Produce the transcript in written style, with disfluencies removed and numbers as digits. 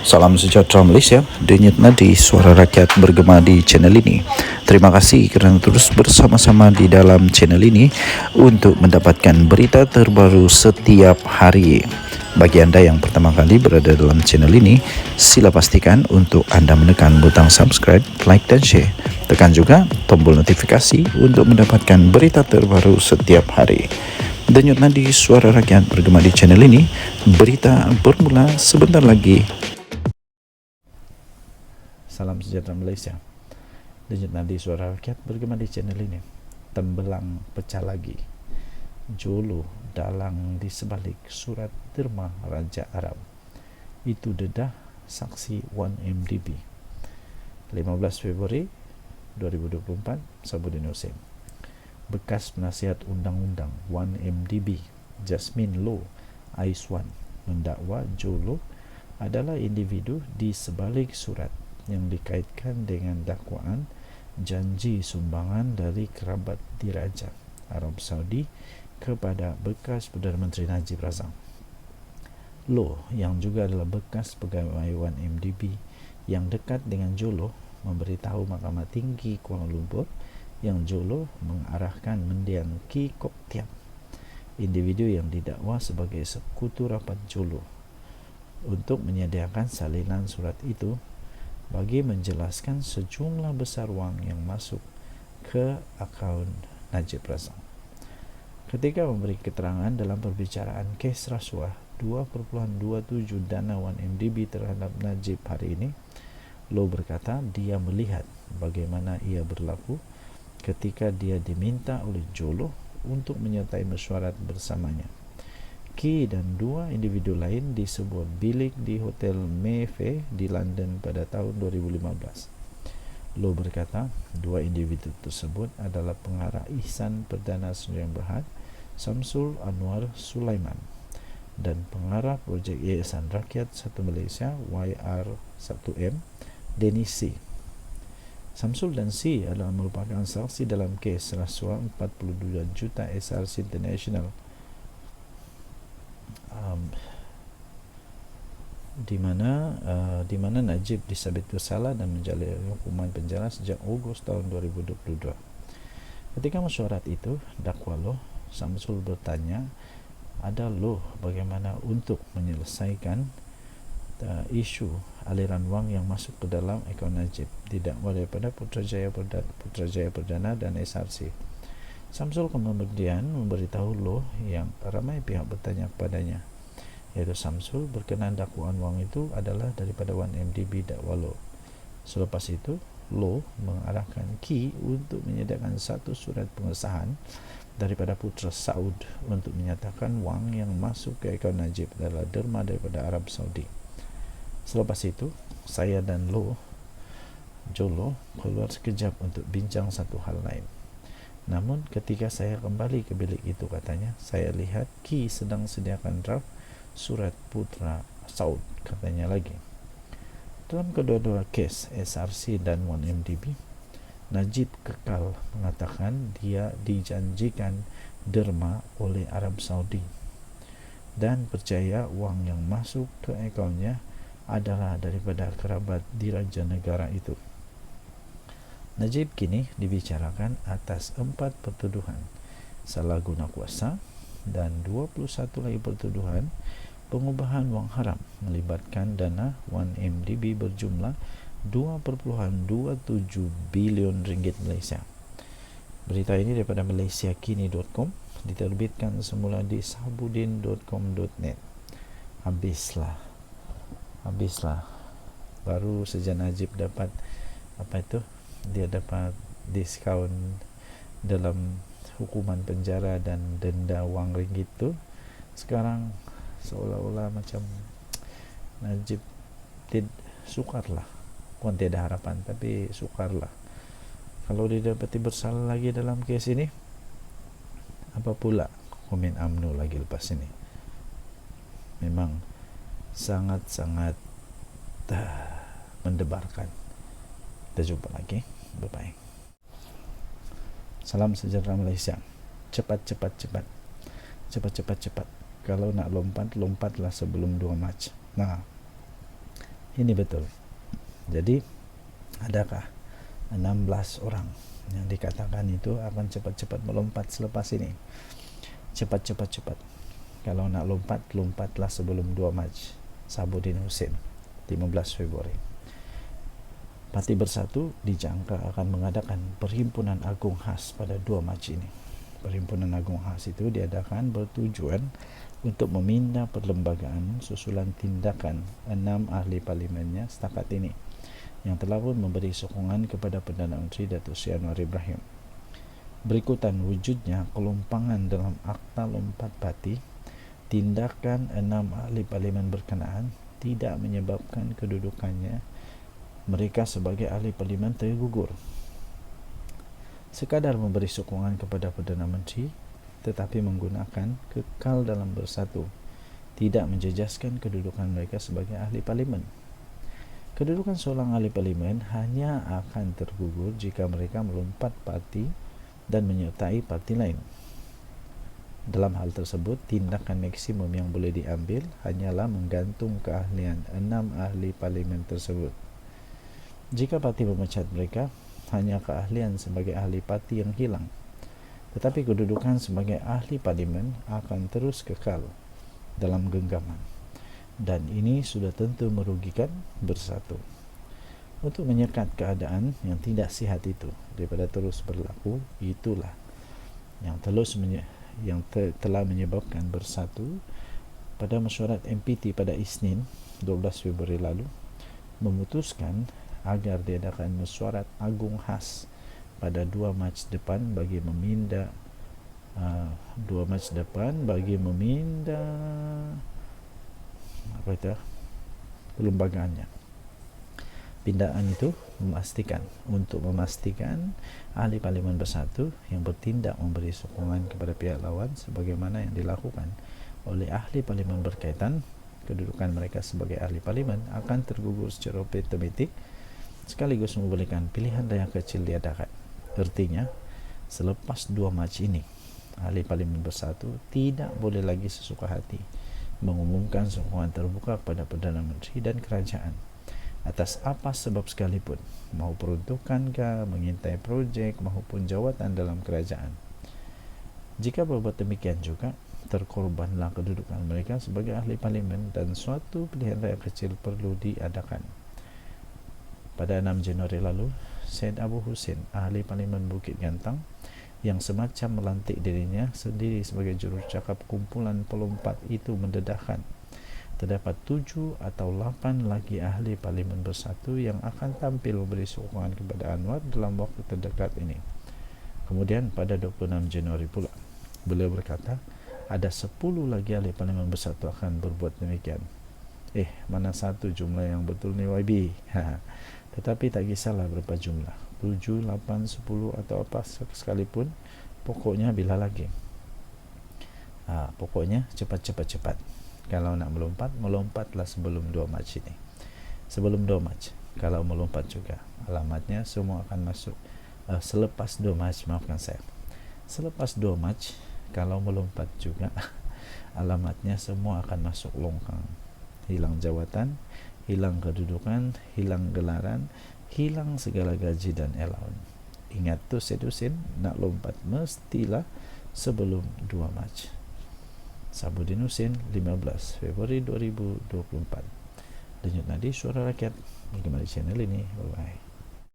Salam sejahtera Malaysia, denyut nadi suara rakyat bergema di channel ini. Terima kasih kerana terus bersama-sama di dalam channel ini untuk mendapatkan berita terbaru setiap hari. Bagi anda yang pertama kali berada dalam channel ini, sila pastikan untuk anda menekan butang subscribe, like dan share. Tekan juga tombol notifikasi untuk mendapatkan berita terbaru setiap hari. Denyut nadi suara rakyat bergema di channel ini, berita bermula sebentar lagi. Salam sejahtera Malaysia. Denyut nadi suara rakyat bergema di channel ini. Tembelang pecah lagi. Jolo dalang di sebalik surat derma Raja Arab. Itu dedah saksi 1MDB. 15 Februari 2024, Sabudin Hussein. Bekas penasihat undang-undang 1MDB Jasmine Low Aiswan mendakwa Jolo adalah individu di sebalik surat yang dikaitkan dengan dakwaan janji sumbangan dari kerabat diraja Arab Saudi kepada bekas Perdana Menteri Najib Razak. Loh, yang juga adalah bekas pegawai 1MDB yang dekat dengan Jolo, memberitahu Mahkamah Tinggi Kuala Lumpur yang Jolo mengarahkan mendiang Ki Kok Tiap, individu yang didakwa sebagai sekutu rapat Jolo, untuk menyediakan salinan surat itu bagi menjelaskan sejumlah besar wang yang masuk ke akaun Najib Razak. Ketika memberi keterangan dalam perbicaraan kes rasuah 2.27 dana 1MDB terhadap Najib hari ini, Low berkata dia melihat bagaimana ia berlaku ketika dia diminta oleh Jolo untuk menyertai mesyuarat bersamanya. Ki dan dua individu lain di sebuah bilik di Hotel Mayfair di London pada tahun 2015. Low berkata, dua individu tersebut adalah pengarah Ihsan Perdana Sdn Bhd Samsul Anwar Sulaiman dan pengarah projek Yayasan Rakyat Satu Malaysia YR1M Dennis C. Samsul dan C adalah merupakan saksi dalam kes rasuah 42 juta SRC International di mana Najib disabit bersalah dan menjalani hukuman penjara sejak Ogos tahun 2022. Ketika mesyuarat itu, dakwa Loh, Samsul bertanya, ada Loh bagaimana untuk menyelesaikan isu aliran wang yang masuk ke dalam akaun Najib, didakwa daripada Putrajaya Perdana dan SRC. Samsul kemudian memberitahu Loh yang ramai pihak bertanya kepadanya, yaitu Samsul berkenaan dakwaan wang itu adalah daripada 1MDB dakwa Loh. Selepas itu, Loh mengarahkan Ki untuk menyediakan satu surat pengesahan daripada Putra Saud untuk menyatakan wang yang masuk ke akaun Najib adalah derma daripada Arab Saudi. Selepas itu, saya dan Jolo keluar sekejap untuk bincang satu hal lain. Namun ketika saya kembali ke bilik itu, katanya, saya lihat Ki sedang sediakan draft surat Putra Saud, katanya lagi. Dalam kedua-dua kes SRC dan 1MDB, Najib kekal mengatakan dia dijanjikan derma oleh Arab Saudi dan percaya wang yang masuk ke akaunnya adalah daripada kerabat diraja negara itu. Najib kini dibicarakan atas 4 pertuduhan salah guna kuasa dan 21 lagi pertuduhan pengubahan wang haram melibatkan dana 1MDB berjumlah 2.27 bilion ringgit Malaysia. Berita ini daripada malaysiakini.com, diterbitkan semula di sabudin.com.net. Habislah. Baru saja Najib dapat dia dapat diskaun dalam hukuman penjara dan denda wang ringgit tu. Sekarang seolah-olah macam Najib sukarlah, bukan tiada harapan, tapi sukarlah. Kalau dia dapati bersalah lagi dalam kes ini, apa pula komen UMNO lagi lepas ini? Memang sangat-sangat mendebarkan. Kita jumpa lagi. Bye-bye. Salam sejahtera Malaysia. Cepat. Kalau nak lompatlah sebelum 2 Mac. Nah, Ini betul. Jadi adakah 16 orang yang dikatakan itu akan cepat-cepat melompat selepas ini? Cepat. Kalau nak lompat, lompatlah sebelum 2 Mac. Sabudin Husin 15 Februari. Parti Bersatu dijangka akan mengadakan Perhimpunan Agung khas pada 2 Mac ini. Perhimpunan Agung khas itu diadakan bertujuan untuk meminda perlembagaan susulan tindakan 6 ahli parlimennya setakat ini yang telah pun memberi sokongan kepada Perdana Menteri Datuk Seri Anwar Ibrahim. Berikutan wujudnya kelompangan dalam Akta Lompat Parti, tindakan 6 ahli parlimen berkenaan tidak menyebabkan kedudukannya mereka sebagai ahli parlimen tergugur. Sekadar memberi sokongan kepada Perdana Menteri tetapi menggunakan kekal dalam bersatu, tidak menjejaskan kedudukan mereka sebagai ahli parlimen. Kedudukan seorang ahli parlimen hanya akan tergugur jika mereka melompat parti dan menyertai parti lain. Dalam hal tersebut, tindakan maksimum yang boleh diambil hanyalah menggantung keahlian 6 ahli parlimen tersebut. Jika parti memecat mereka, hanya keahlian sebagai ahli parti yang hilang, tetapi kedudukan sebagai ahli parlimen akan terus kekal dalam genggaman, dan ini sudah tentu merugikan Bersatu. Untuk menyekat keadaan yang tidak sihat itu daripada terus berlaku, itulah yang telah menyebabkan Bersatu pada mesyuarat MPT pada Isnin 12 Februari lalu memutuskan agar diadakan mesyuarat agung khas pada 2 Mac depan bagi meminda kelembagaannya. Pindaan itu untuk memastikan ahli parlimen Bersatu yang bertindak memberi sokongan kepada pihak lawan sebagaimana yang dilakukan oleh ahli parlimen berkaitan, kedudukan mereka sebagai ahli parlimen akan tergugur secara otomatik, sekaligus membolehkan pilihan raya kecil diadakan. Artinya, selepas 2 Mac ini, ahli parlimen Bersatu tidak boleh lagi sesuka hati mengumumkan sokongan terbuka kepada Perdana Menteri dan kerajaan atas apa sebab sekalipun, mahu peruntukan kah, mengintai projek maupun jawatan dalam kerajaan. Jika berbuat demikian juga, terkorbanlah kedudukan mereka sebagai ahli parlimen dan suatu pilihan raya kecil perlu diadakan. Pada 6 Januari lalu, Syed Abu Husin, ahli parlimen Bukit Gantang, yang semacam melantik dirinya sendiri sebagai jurucakap kumpulan pelompat itu mendedahkan terdapat 7 atau 8 lagi ahli parlimen Bersatu yang akan tampil memberi sokongan kepada Anwar dalam waktu terdekat ini. Kemudian pada 26 Januari pula, beliau berkata ada 10 lagi ahli parlimen Bersatu akan berbuat demikian. Mana satu jumlah yang betul ni YB? Tetapi tak kisahlah berapa jumlah, 7, 8, 10 atau apa sekalipun, pokoknya bila lagi. Pokoknya cepat. Kalau nak melompatlah sebelum 2 Mac ini. Sebelum 2 Mac. Kalau melompat juga, alamatnya semua akan masuk. Selepas 2 Mac, maafkan saya. Selepas 2 Mac, kalau melompat juga, alamatnya semua akan masuk longkang. Hilang jawatan, hilang kedudukan, hilang gelaran, hilang segala gaji dan allowance. Ingat tu Syed Husin, nak lompat mestilah sebelum 2 Mac. Sabudin Husin, 15 Februari 2024. Denyut nadi suara rakyat. Bagaimana channel ini? Bye-bye.